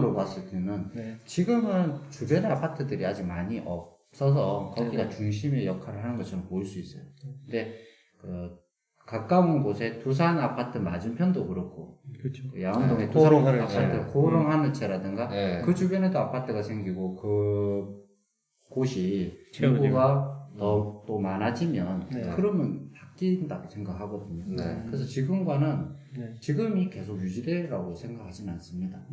이론으로 봤을 때는 네. 지금은 주변에 아파트들이 아직 많이 없어서 거기가 중심의 역할을 하는 것처럼 보일 수 있어요. 근데 그 가까운 곳에 두산 아파트 맞은편도 그렇고 그렇죠. 그 야운동에 네, 두산 고롱 하늘채. 아파트 고롱 하늘채라든가 네. 그 주변에도 아파트가 생기고 그 곳이 채워지고. 인구가 더 또 많아지면 네. 그러면 바뀐다고 생각하거든요. 네. 그래서 지금과는 네. 지금이 계속 유지되라고 생각하지는 않습니다.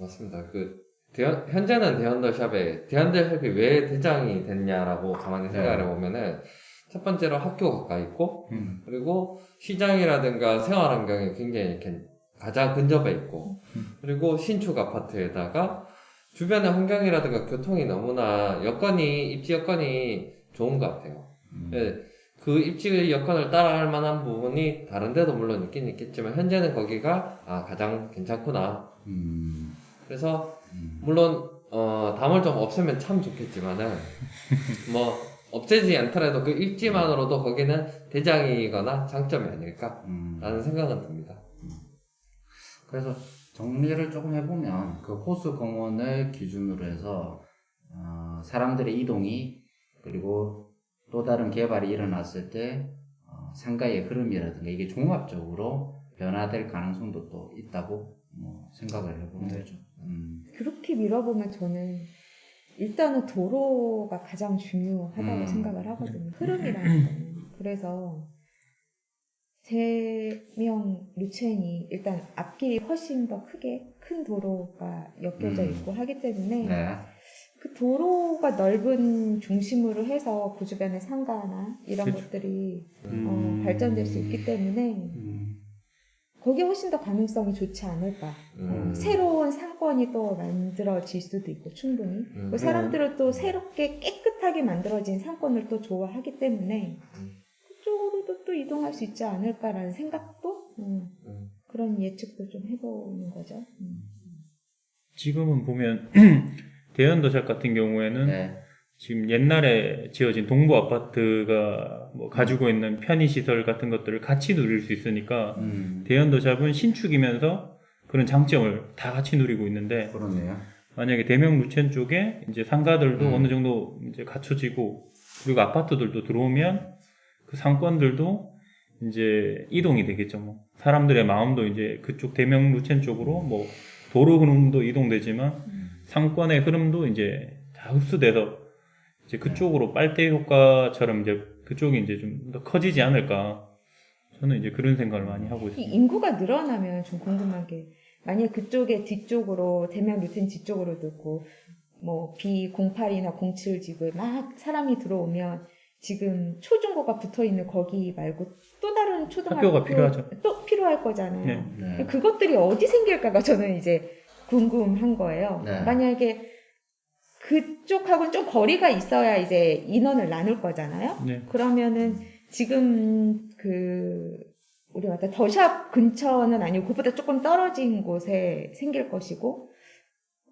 맞습니다. 현재는 대현더샵이 왜 대장이 됐냐라고 가만히 생각을 해보면은, 첫 번째로 학교 가까이 있고, 그리고 시장이라든가 생활 환경이 굉장히 이렇게 가장 근접해 있고, 그리고 신축 아파트에다가 주변의 환경이라든가 교통이 너무나 입지 여건이 좋은 것 같아요. 그 입지 여건을 따라할 만한 부분이 다른 데도 물론 있긴 있겠지만, 현재는 거기가 가장 괜찮구나. 그래서 물론 담을 좀 없애면 참 좋겠지만은 뭐 없애지 않더라도 그 입지만으로도 거기는 대장이거나 장점이 아닐까라는 생각은 듭니다. 그래서 정리를 조금 해보면 그 호수공원을 기준으로 해서 사람들의 이동이 그리고 또 다른 개발이 일어났을 때 상가의 흐름이라든가 이게 종합적으로 변화될 가능성도 또 있다고 생각을 해보는 거죠. 그렇게 밀어보면 저는 일단은 도로가 가장 중요하다고 생각을 하거든요. 흐름이라는 거는. 그래서 대명 루첸이 일단 앞길이 훨씬 더 큰 도로가 엮여져 있고 하기 때문에 네. 그 도로가 넓은 중심으로 해서 그 주변의 상가나 이런 그쵸. 것들이 발전될 수 있기 때문에 거기에 훨씬 더 가능성이 좋지 않을까. 새로운 상권이 또 만들어질 수도 있고 충분히. 그 사람들은 또 새롭게 깨끗하게 만들어진 상권을 또 좋아하기 때문에 그쪽으로도 또 이동할 수 있지 않을까라는 생각도 그런 예측도 좀 해보는 거죠. 지금은 보면 대현도샵 같은 경우에는 네. 지금 옛날에 지어진 동부 아파트가 뭐 가지고 있는 편의시설 같은 것들을 같이 누릴 수 있으니까 대현도샵은 신축이면서 그런 장점을 다 같이 누리고 있는데, 그러네요. 만약에 대명 루첸 쪽에 이제 상가들도 어느 정도 이제 갖춰지고 그리고 아파트들도 들어오면 그 상권들도 이제 이동이 되겠죠. 뭐 사람들의 마음도 이제 그쪽 대명 루첸 쪽으로 뭐 도로 흐름도 이동되지만 상권의 흐름도 이제 다 흡수돼서 이제 그쪽으로 빨대 효과처럼 이제 그쪽이 이제 좀 더 커지지 않을까. 저는 이제 그런 생각을 많이 하고 이 있습니다. 인구가 늘어나면 좀 궁금한 게, 만약 그쪽에 뒤쪽으로 대명 루텐 뒤쪽으로 듣고 뭐 B08이나 07 집을 막 사람이 들어오면 지금 초중고가 붙어 있는 거기 말고 또 다른 초등학교 학교가 필요하죠. 또 필요할 거잖아요. 네. 네. 그것들이 어디 생길까가 저는 이제 궁금한 거예요. 네. 만약에 그쪽하고는 좀 거리가 있어야 이제 인원을 나눌 거잖아요. 네. 그러면은 지금 우리 말다 더샵 근처는 아니고 그보다 조금 떨어진 곳에 생길 것이고,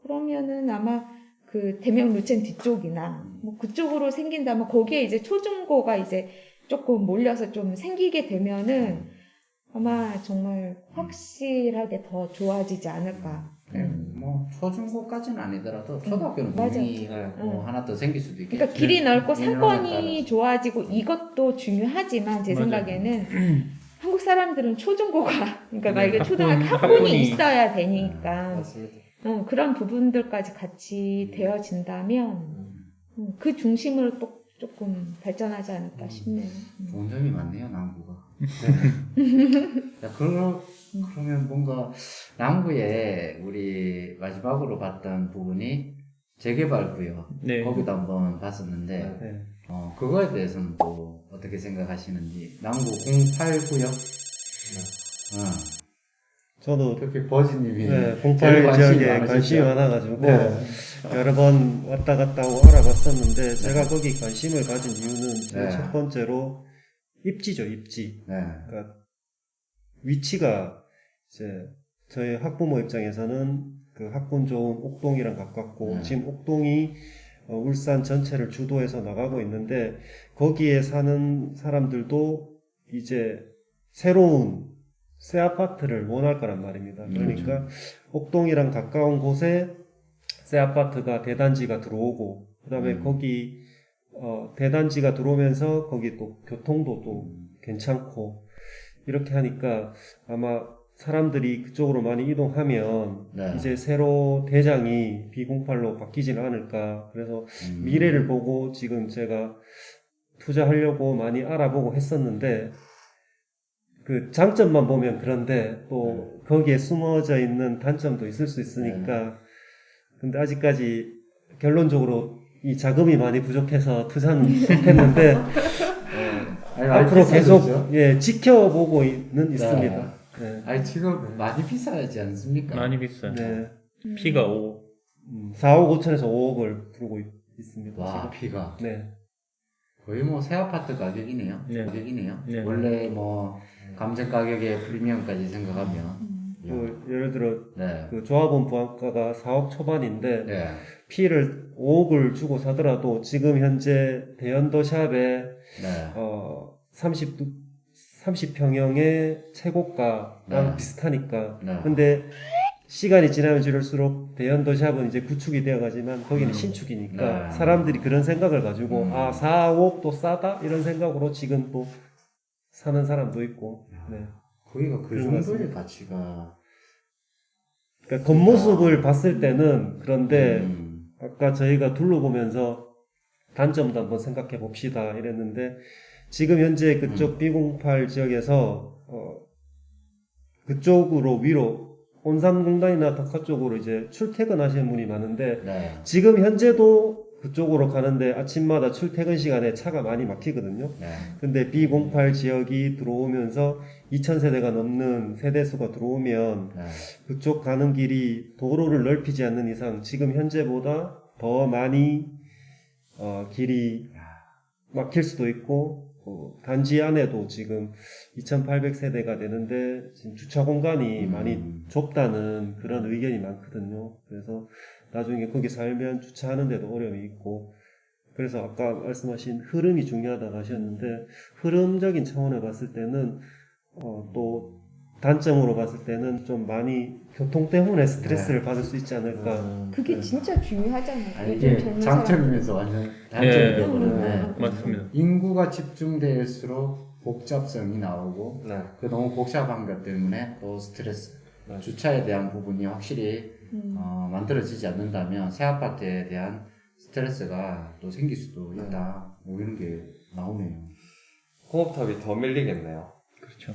그러면은 아마 그 대명 루첸 뒤쪽이나 뭐 그쪽으로 생긴다면 거기에 이제 초중고가 이제 조금 몰려서 좀 생기게 되면은 아마 정말 확실하게 더 좋아지지 않을까. 뭐 초중고까지는 아니더라도 초등학교는 맞아요. 분명히 뭐 하나 더 생길 수도 있겠죠. 그러니까 길이 넓고 인원에 상권이 따라서. 좋아지고 이것도 중요하지만 제 맞아요. 생각에는 한국 사람들은 초중고가, 그러니까 네, 만약에 초등학교 학군이- 학군이 있어야 되니까 맞습니다. 그런 부분들까지 같이 되어진다면 그 중심으로 또 조금 발전하지 않을까 싶네요. 좋은 점이 많네요, 남구가. 자, 그러면 뭔가 남구에 우리 마지막으로 봤던 부분이 재개발 구역. 네. 거기도 한번 봤었는데, 네. 그거에 대해서는 또 어떻게 생각하시는지. 남구 08구역? 저도 특히 버지님이. 네, 제일 08 관심이 지역에 많으시죠? 관심이 많아가지고 네. 여러 번 왔다 갔다 하고 알아봤었는데, 제가 거기 관심을 가진 이유는 네. 첫 번째로 입지죠, 입지. 네. 그러니까 위치가 이제 저희 학부모 입장에서는 그 학군 좋은 옥동이랑 가깝고, 지금 옥동이 울산 전체를 주도해서 나가고 있는데, 거기에 사는 사람들도 이제 새로운 새 아파트를 원할 거란 말입니다. 그러니까 옥동이랑 가까운 곳에 새 아파트가 대단지가 들어오고 그다음에 거기 대단지가 들어오면서 거기 또 교통도 또 괜찮고 이렇게 하니까 아마 사람들이 그쪽으로 많이 이동하면 네. 이제 새로 대장이 B08로 바뀌지는 않을까. 그래서 미래를 보고 지금 제가 투자하려고 많이 알아보고 했었는데 그 장점만 보면 그런데 또 거기에 숨어져 있는 단점도 있을 수 있으니까 근데 아직까지 결론적으로 이 자금이 많이 부족해서 투자는 못했는데 아니, 많이 앞으로 계속 비싸졌죠? 지켜보고는 있습니다. 네. 아니 지금 많이 비싸지 않습니까? 많이 비싸요. 네. 피가 5. 4억 5천에서 5억을 부르고 있습니다. 와 지금. 피가 네. 거의 뭐 새 아파트 가격이네요. 네. 가격이네요. 네. 원래 뭐 감정 가격의 프리미엄까지 생각하면 그 예를 들어 네. 그 조합원 부안가가 4억 초반인데 네. 피를 5억을 주고 사더라도 지금 현재 대연도샵에 네. 30평형의 최고가랑 네. 비슷하니까. 네. 근데 시간이 지나면 지날수록 대연도샵은 이제 구축이 되어가지만 거기는 신축이니까 네. 사람들이 그런 생각을 가지고 4억도 싸다 이런 생각으로 지금 또 사는 사람도 있고. 네. 거기가 그 그런 것 정도의 가치가 그러니까 겉모습을 봤을 때는 그런데 음. 아까 저희가 둘러보면서 단점도 한번 생각해 봅시다 이랬는데 지금 현재 그쪽 B08 지역에서 그쪽으로 위로 온산공단이나 덕화 쪽으로 이제 출퇴근하시는 분이 많은데 네. 지금 현재도 그쪽으로 가는데 아침마다 출퇴근 시간에 차가 많이 막히거든요. 네. 근데 B08 지역이 들어오면서 2000세대가 넘는 세대수가 들어오면 네. 그쪽 가는 길이 도로를 넓히지 않는 이상 지금 현재보다 더 많이 길이 막힐 수도 있고 단지 안에도 지금 2800세대가 되는데 지금 주차 공간이 많이 좁다는 그런 의견이 많거든요. 그래서 나중에 거기 살면 주차하는 데도 어려움이 있고 그래서 아까 말씀하신 흐름이 중요하다고 하셨는데 흐름적인 차원에 봤을 때는 또 단점으로 봤을 때는 좀 많이 교통 때문에 스트레스를 받을 수 있지 않을까. 그게 진짜 중요하잖아요. 아니, 요즘 이게 젊은 장점이면서 완전 단점이 네. 되버렸네. 맞습니다. 인구가 집중될수록 복잡성이 나오고 네. 그 너무 복잡한 것 때문에 또 스트레스 네. 주차에 대한 부분이 확실히 만들어지지 않는다면 새 아파트에 대한 스트레스가 또 생길 수도 있다 뭐 이런 게 나오네요. 공업탑이 더 밀리겠네요. 그렇죠.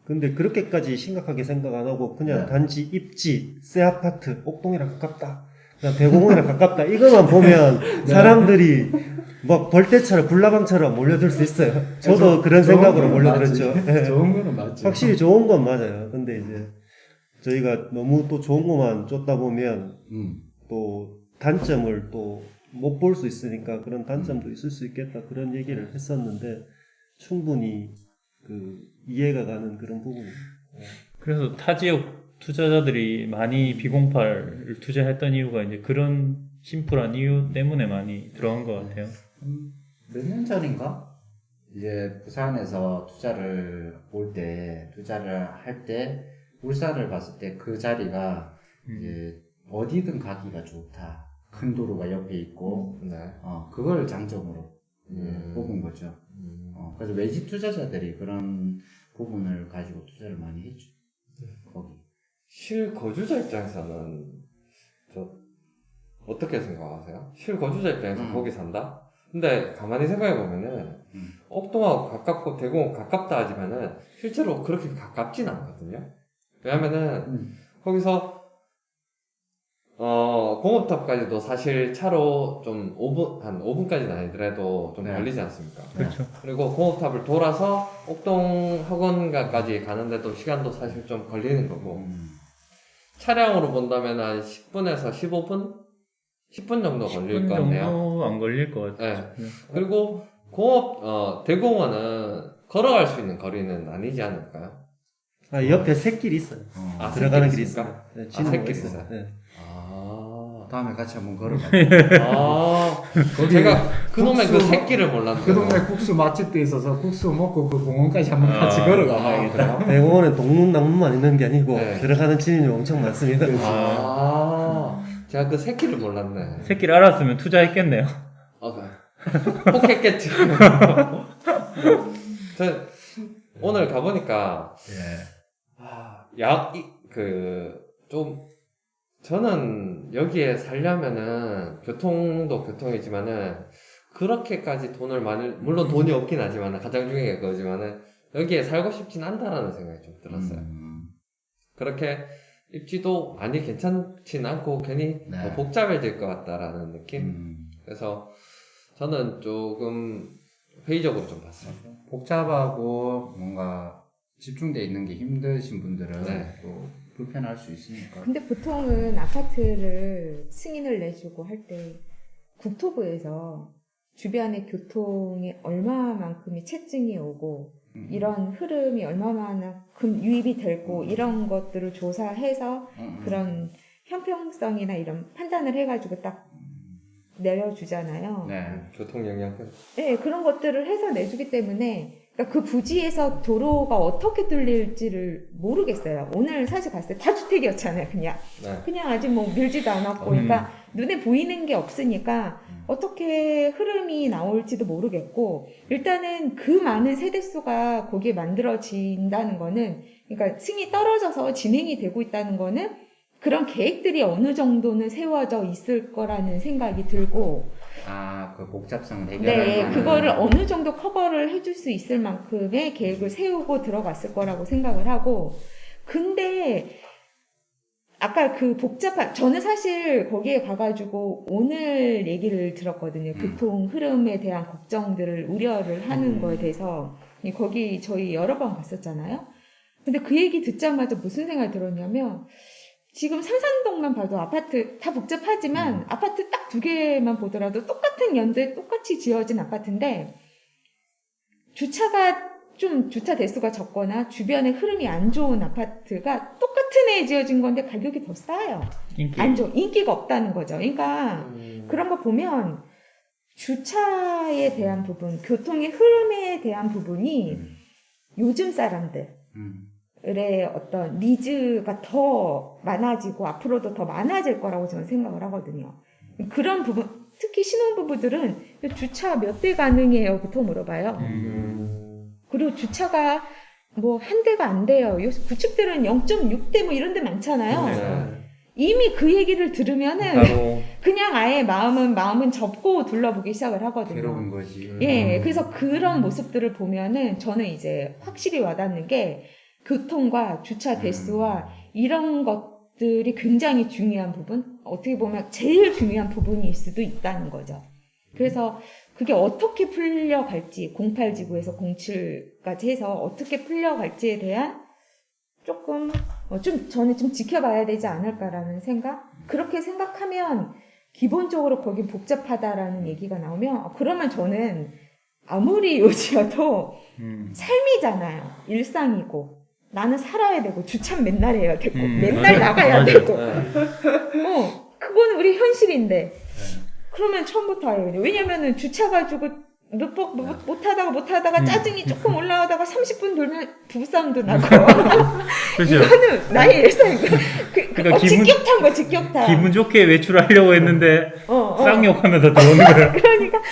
근데 그렇게까지 심각하게 생각 안 하고 그냥 네. 단지 입지, 새 아파트, 옥동이랑 가깝다, 그냥 대공원이랑 가깝다 이거만 보면 사람들이 막 벌떼처럼 불나방처럼 몰려들 수 있어요. 저도 그런 생각으로 몰려들었죠. 네. 좋은 거는 맞죠. 확실히 좋은 건 맞아요. 근데 이제 저희가 너무 또 좋은 것만 쫓다 보면 또 단점을 또 못 볼 수 있으니까 그런 단점도 있을 수 있겠다 그런 얘기를 했었는데 충분히 그 이해가 가는 그런 부분이. 그래서 타 지역 투자자들이 많이 B08을 투자했던 이유가 이제 그런 심플한 이유 때문에 많이 들어간 것 같아요. 몇 년 전인가? 이제 부산에서 투자를 할 때 울산을 봤을 때 그 자리가 이제 어디든 가기가 좋다. 큰 도로가 옆에 있고 네. 그걸 장점으로 뽑은 거죠. 그래서 외지 투자자들이 그런 부분을 가지고 투자를 많이 했죠. 거기. 실거주자 입장에서는 어떻게 생각하세요? 실거주자 입장에서 거기 산다? 근데 가만히 생각해 보면은 옥동하고 가깝고 대공하고 가깝다 하지만은 실제로 그렇게 가깝진 않거든요. 왜냐면은 거기서 공업탑까지도 사실 차로 좀 한 5분까지는 아니더라도 좀 네. 걸리지 않습니까? 그렇죠. 그리고 공업탑을 돌아서 옥동 학원가까지 가는데도 시간도 사실 좀 걸리는 거고 차량으로 본다면 한 10분에서 15분? 10분 정도 걸릴 10분 것 같네요. 정도 안 걸릴 것 같아요. 네. 그리고 대공원은 걸어갈 수 있는 거리는 아니지 않을까요? 옆에 샛길이 있어요. 아, 들어가는 샛길이 길이 있습니까? 있어요. 네, 아, 샛길이 있어요. 있어요? 네. 다음에 같이 한번 걸어봐. 아, 거기 제가 그놈의 그 국수- 새끼를 몰랐네요. 그 동네 국수 맛집도 있어서 국수 먹고 그 공원까지 한번 같이 걸어가 봐야겠다. 대공원에 동문낭문만 있는 게 아니고 네. 들어가는 진입이 엄청 많습니다. 아, 제가 그 새끼를 몰랐네. 새끼를 알았으면 투자했겠네요. 혹했겠지. 저 오늘 가보니까 예. 좀 저는 여기에 살려면은 교통도 교통이지만은 그렇게까지 돈을 물론 돈이 없긴 하지만은 가장 중요한 게 그거지만은 여기에 살고 싶진 않다라는 생각이 좀 들었어요. 그렇게 입지도 많이 괜찮진 않고 괜히 네. 더 복잡해질 것 같다라는 느낌. 그래서 저는 조금 회의적으로 좀 봤어요. 복잡하고 뭔가 집중돼 있는 게 힘드신 분들은 네. 또 불편할 수 있으니까. 근데 보통은 아파트를 승인을 내주고 할 때 국토부에서 주변의 교통이 얼마만큼의 체증이 오고 이런 흐름이 얼마만큼 유입이 되고 이런 것들을 조사해서 그런 형평성이나 이런 판단을 해가지고 딱 내려주잖아요. 네. 교통 영향. 네, 그런 것들을 해서 내주기 때문에 그러니까 그 부지에서 도로가 어떻게 뚫릴지를 모르겠어요. 오늘 사실 갔을 때 다 주택이었잖아요. 네. 그냥 아직 뭐 밀지도 않았고 그러니까 눈에 보이는 게 없으니까 어떻게 흐름이 나올지도 모르겠고 일단은 그 많은 세대수가 거기에 만들어진다는 거는 그러니까 층이 떨어져서 진행이 되고 있다는 거는 그런 계획들이 어느 정도는 세워져 있을 거라는 생각이 들고 그 복잡성을 해결하는 네, 그거를 어느 정도 커버를 해줄 수 있을 만큼의 계획을 세우고 들어갔을 거라고 생각을 하고 근데 아까 그 저는 사실 거기에 가가지고 오늘 얘기를 들었거든요. 교통 흐름에 대한 걱정들을 우려를 하는 거에 대해서 거기 저희 여러 번 갔었잖아요. 근데 그 얘기 듣자마자 무슨 생각이 들었냐면 지금 상산동만 봐도 아파트 다 복잡하지만 아파트 딱 2개만 보더라도 똑같은 연도에 똑같이 지어진 아파트인데 주차 대수가 적거나 주변에 흐름이 안 좋은 아파트가 똑같은 해에 지어진 건데 가격이 더 싸요. 인기가 없다는 거죠. 그러니까 그런 거 보면 주차에 대한 부분, 교통의 흐름에 대한 부분이 요즘 사람들의 어떤 니즈가 더 많아지고 앞으로도 더 많아질 거라고 저는 생각을 하거든요. 그런 부분, 특히 신혼부부들은 주차 몇 대 가능해요? 보통 물어봐요. 그리고 주차가 뭐 한 대가 안 돼요. 요새 구축들은 0.6대 뭐 이런 데 많잖아요. 네. 이미 그 얘기를 들으면은 바로 그냥 아예 마음은 접고 둘러보기 시작을 하거든요. 괴로운 거지. 예, 그래서 그런 모습들을 보면은 저는 이제 확실히 와닿는 게 교통과 주차 대수와 이런 것들이 굉장히 중요한 부분, 어떻게 보면 제일 중요한 부분일 수도 있다는 거죠. 그래서 그게 어떻게 풀려갈지, 08지구에서 07까지 해서 어떻게 풀려갈지에 대한 저는 좀 지켜봐야 되지 않을까라는 생각? 그렇게 생각하면 기본적으로 거기 복잡하다라는 얘기가 나오면 그러면 저는 아무리 요지여도 삶이잖아요. 일상이고 나는 살아야 되고 주차 맨날 해야 되고 맨날 나가야 되고 그거는 우리 현실인데 그러면 처음부터 해야 돼요. 왜냐면은 주차 가지고 못하다가 짜증이 조금 올라가다가 30분 돌면 부부싸움도 나고 그렇죠. 이거는 나의 일상이고 그러니까 직격탄 기분 좋게 외출하려고 했는데 쌍욕하면서 들어오는 거예요. 그러니까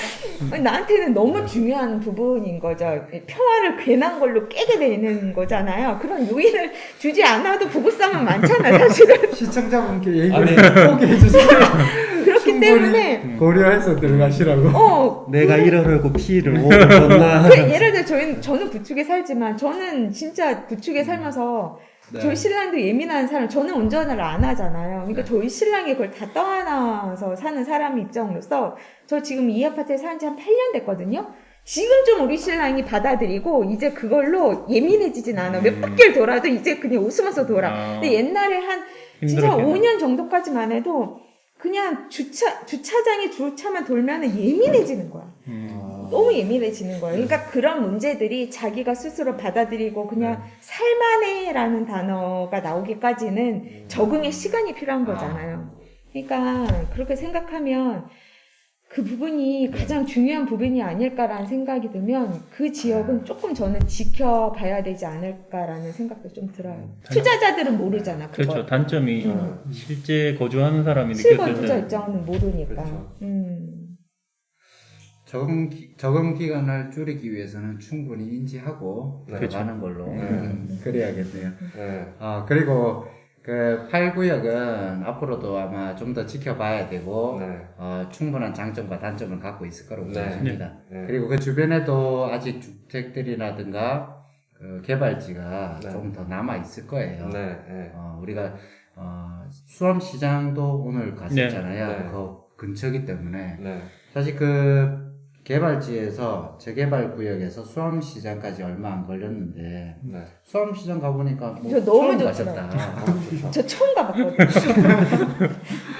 나한테는 너무 중요한 부분인 거죠. 평화를 괜한 걸로 깨게 되는 거잖아요. 그런 요인을 주지 않아도 부부싸움은 많잖아 사실은. 시청자분께 얘기를 아니. 꼭 해주세요. 그렇기 때문에 고려해서 들어가시라고. 내가 이를 헐고 피를 오거나 예를 들어 저는 구축에 살지만 저는 진짜 구축에 살면서 네. 저희 신랑도 예민한 사람, 저는 운전을 안 하잖아요. 그러니까 저희 신랑이 그걸 다 떠안아서 사는 사람 입장으로서 저 지금 이 아파트에 사는 지 한 8년 됐거든요. 지금 좀 우리 신랑이 받아들이고 이제 그걸로 예민해지진 않아. 몇 바퀴를 돌아도 이제 그냥 웃으면서 돌아. 근데 옛날에 한 진짜 힘들었겠네. 5년 전까지만 해도 그냥 주차장에 주차만 돌면 예민해지는 거야. 너무 예민해지는 거예요. 그러니까 그런 문제들이 자기가 스스로 받아들이고 그냥 살만해라는 단어가 나오기까지는 적응의 시간이 필요한 거잖아요. 그러니까 그렇게 생각하면 그 부분이 가장 중요한 부분이 아닐까라는 생각이 들면 그 지역은 조금 저는 지켜봐야 되지 않을까라는 생각도 좀 들어요. 투자자들은 모르잖아. 그걸. 그렇죠. 단점이 실제 거주하는 사람이 실거 느꼈을 투자 때 입장은 모르니까. 그렇죠. 적응 기간을 줄이기 위해서는 충분히 인지하고 네. 들어가는 걸로 네. 그래야겠네요. 네. 그리고 그 8구역은 앞으로도 아마 좀 더 지켜봐야 되고 네. 충분한 장점과 단점을 갖고 있을 거라고 네. 생각합니다. 네. 그리고 그 주변에도 아직 주택들이라든가 그 개발지가 네. 좀 더 남아 있을 거예요. 네. 네. 우리가 수암시장도 오늘 갔었잖아요. 네. 네. 그 근처기 때문에 네. 사실 그 개발지에서 재개발 구역에서 수암시장까지 얼마 안 걸렸는데 네. 수암시장 가보니까 뭐 저 너무 처음 좋더라고요. 가셨다. 저 처음 가봤거든요.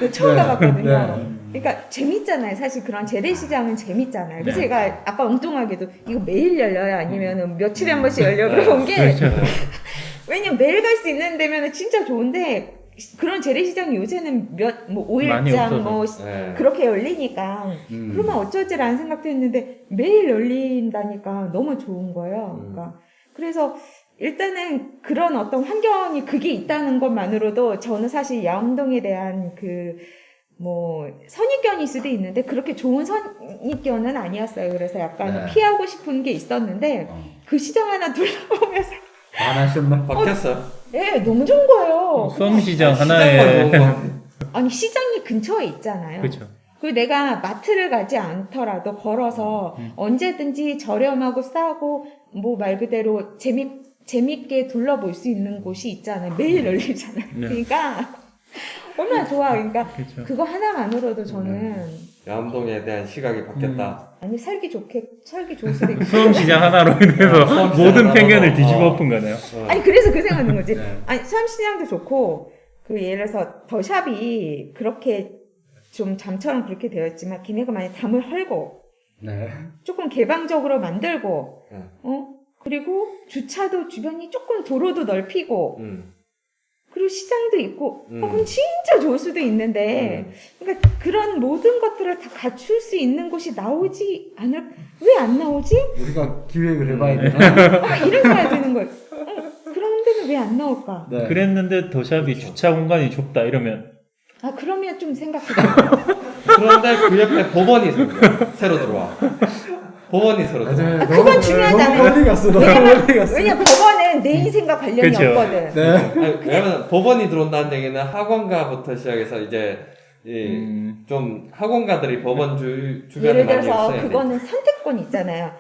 저 처음 가봤거든요. 네. 그러니까 재밌잖아요. 사실 그런 재래시장은 재밌잖아요. 그래서 네. 제가 아까 엉뚱하게도 이거 매일 열려요? 아니면 며칠에 한 번씩 열려요? 그런 게 그렇죠. 왜냐면 매일 갈 수 있는 데면 진짜 좋은데 그런 재래시장이 요새는 뭐 많이 5일장 뭐 없어서. 네. 그렇게 열리니까 그러면 어쩌지라는 생각도 했는데 매일 열린다니까 너무 좋은 거예요. 그러니까 그래서 일단은 그런 어떤 환경이 그게 있다는 것만으로도 저는 사실 야암동에 대한 그 뭐 선입견일 수도 있는데 그렇게 좋은 선입견은 아니었어요. 그래서 약간 네. 피하고 싶은 게 있었는데 그 시장 하나 둘러보면서 안 하셨나? 바뀌었어요. 예, 너무 좋은 거예요. 수암시장 시장만 하나에 좋은 것 같아요. 아니 시장이 근처에 있잖아요. 그렇죠. 그리고 내가 마트를 가지 않더라도 걸어서 언제든지 저렴하고 싸고 뭐 말 그대로 재밌게 둘러볼 수 있는 곳이 있잖아요. 매일 열리잖아요. 네. 그러니까 얼마나 좋아. 그러니까 그렇죠. 그거 하나만으로도 저는 야암동에 대한 시각이 바뀌었다. 아니 살기 좋을 수도 있고. 수암시장 하나로 인해서 수암시장 모든 하나로. 편견을 뒤집어 엎은 거네요. 아니 그래서 그 생각하는 거지. 네. 아니 수암시장도 좋고 그 예를 들어서 더샵이 그렇게 좀 잠처럼 그렇게 되었지만 걔네가 만약 담을 헐고 네. 조금 개방적으로 만들고 네. 그리고 주차도 주변이 조금 도로도 넓히고 그리고 시장도 있고 그럼 진짜 좋을 수도 있는데 그러니까 그런 모든 것들을 다 갖출 수 있는 곳이 나오지 않을 왜 안 나오지? 우리가 기획을 해봐야 되나? 이런 생각이 드는 거예요. 그런 데는 왜 안 나올까? 네. 그랬는데 더샵이 주차 공간이 좁다 이러면 그러면 좀 생각해봐요. 그런데 그 옆에 법원이 생겨. 새로 들어와. 법원이 새로 들어와. 맞아요. 그건 중요하잖아요. 너무 멀리 갔어. 너무 멀리 갔어. 왜냐면 법원은 내 인생과 관련이 그쵸. 없거든. 네. 아니, 왜냐면 법원이 들어온다는 얘기는 학원가부터 시작해서 이제 좀 학원가들이 법원 주변에 예를 많이 들어서 있어야 돼. 그거는 선택권이 있잖아요.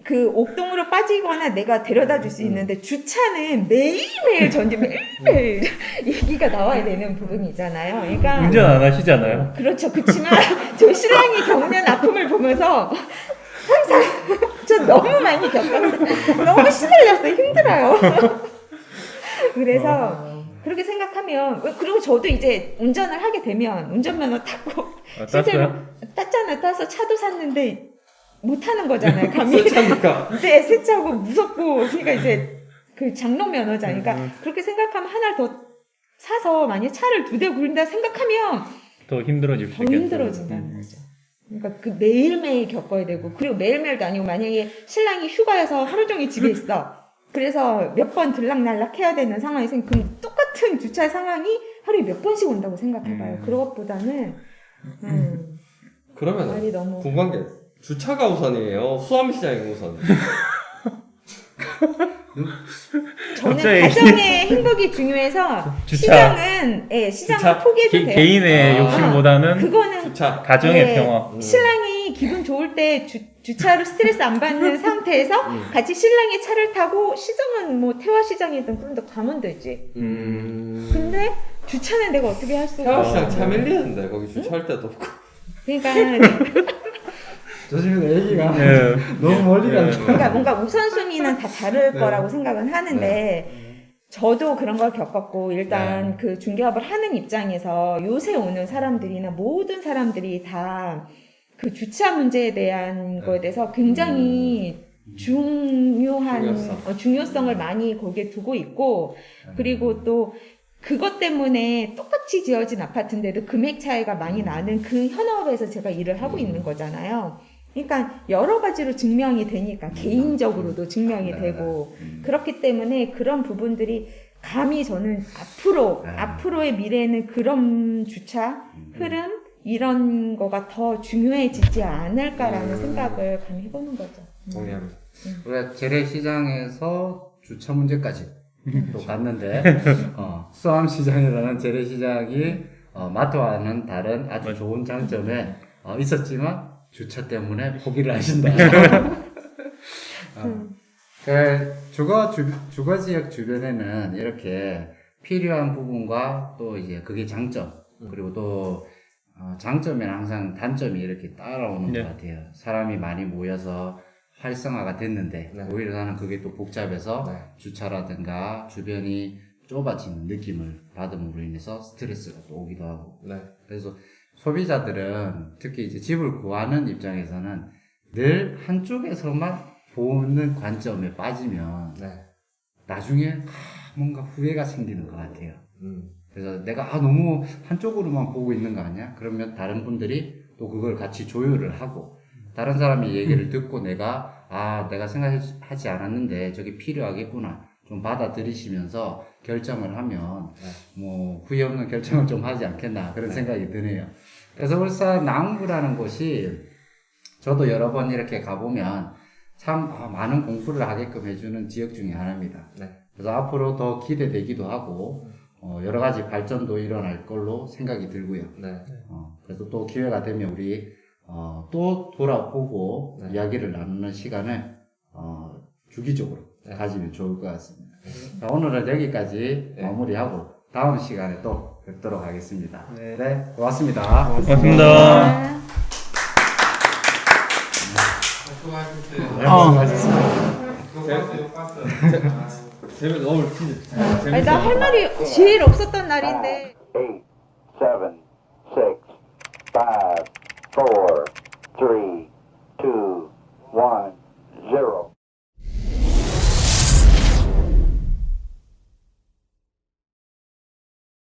그 옥동으로 빠지거나 내가 데려다 줄 수 있는데 주차는 매일매일 전지 매일매일 얘기가 나와야 되는 부분이 있잖아요. 그러니까 운전 안 하시잖아요. 그렇죠. 그렇지만 저 신랑이 겪는 아픔을 보면서 항상 저 너무 많이 겪었어요. 너무 시달렸어요. 힘들어요. 그래서 그렇게 생각하면 그리고 저도 이제 운전을 하게 되면 운전면허 탔고 실제로 땄잖아요. 따서 차도 샀는데 못 타는 거잖아요. 감이 차니까. 네, 세차고 무섭고 그러니까 이제 그 장롱 면허자니까 그렇게 생각하면 하나를 더 사서 만약 차를 2대 굴린다 생각하면 더 힘들어질 수 더 있겠죠. 힘들어진다는 거죠. 그러니까 그 매일매일 겪어야 되고 그리고 매일매일도 아니고 만약에 신랑이 휴가여서 하루 종일 집에 있어. 그래서 몇 번 들락날락 해야 되는 상황이 생기면 그럼 똑같은 주차 상황이 하루에 몇 번씩 온다고 생각해봐요. 그것보다는 그러면 말이 너무 궁금한 게 주차가 우선이에요? 수암시장이 우선? 저는 갑자기. 가정의 행복이 중요해서 주차. 시장은 시장을 주차. 포기해도 돼요. 개인의 욕심보다는 그거는 주차. 가정의 네, 평화. 신랑이 기분 좋을 때 주차로 스트레스 안 받는 상태에서 같이 신랑의 차를 타고 시장은 뭐 태화시장이든 그런 데 가면 되지. 근데 주차는 내가 어떻게 할 수가 태화시장 없어. 차 밀리는데 거기 주차할 데도 없고. 그러니까 조심히 얘기가 네. 너무 멀리 간다. 그러니까 뭔가 우선순위는 다 다를 네. 거라고 생각은 하는데 저도 그런 걸 겪었고 일단 그 중개업을 하는 입장에서 요새 오는 사람들이나 모든 사람들이 다 그 주차 문제에 대한 거에 대해서 굉장히 중요성을 많이 거기에 두고 있고 그리고 또 그것 때문에 똑같이 지어진 아파트인데도 금액 차이가 많이 나는 그 현업에서 제가 일을 하고 있는 거잖아요. 그러니까 여러 가지로 증명이 되니까 개인적으로도 증명이 네. 되고 그렇기 때문에 그런 부분들이 감히 저는 앞으로의 미래에는 그런 주차 흐름 이런 거가 더 중요해지지 않을까라는 생각을 감히 해보는 거죠. 동의합니다. 우리가 재래시장에서 주차 문제까지 또 갔는데 수암시장이라는 재래시장이 마트와는 다른 아주 좋은 장점에 있었지만 주차 때문에 포기를 하신다. 주거지역 주변에는 이렇게 필요한 부분과 또 이제 그게 장점 그리고 또 장점에는 항상 단점이 이렇게 따라오는 네. 것 같아요. 사람이 많이 모여서 활성화가 됐는데 네. 오히려 나는 그게 또 복잡해서 네. 주차라든가 주변이 좁아지는 느낌을 받음으로 인해서 스트레스가 또 오기도 하고 네. 그래서 소비자들은 특히 이제 집을 구하는 입장에서는 늘 한쪽에서만 보는 관점에 빠지면 네. 나중에 뭔가 후회가 생기는 것 같아요. 음. 그래서 내가 너무 한쪽으로만 보고 있는 거 아니야? 그러면 다른 분들이 또 그걸 같이 조율을 하고 다른 사람이 얘기를 듣고 내가 생각하지 않았는데 저게 필요하겠구나 좀 받아들이시면서 결정을 하면 뭐 후회 없는 결정을 좀 하지 않겠나 그런 생각이 드네요. 그래서 울산 남구라는 곳이 저도 여러 번 이렇게 가보면 참 많은 공부를 하게끔 해주는 지역 중에 하나입니다. 네. 그래서 앞으로 더 기대되기도 하고 여러 가지 발전도 일어날 걸로 생각이 들고요. 네. 그래서 또 기회가 되면 우리 또 돌아보고 네. 이야기를 나누는 시간을 주기적으로 네. 가지면 좋을 것 같습니다. 자, 오늘은 여기까지 네. 마무리하고 다음 시간에 또 뵙도록 하겠습니다. 네. 고맙습니다. 고맙습니다. 재밌 오늘 진짜 아니, 나 할 말이 제일 없었던 날인데. 8, 7, 6, 5,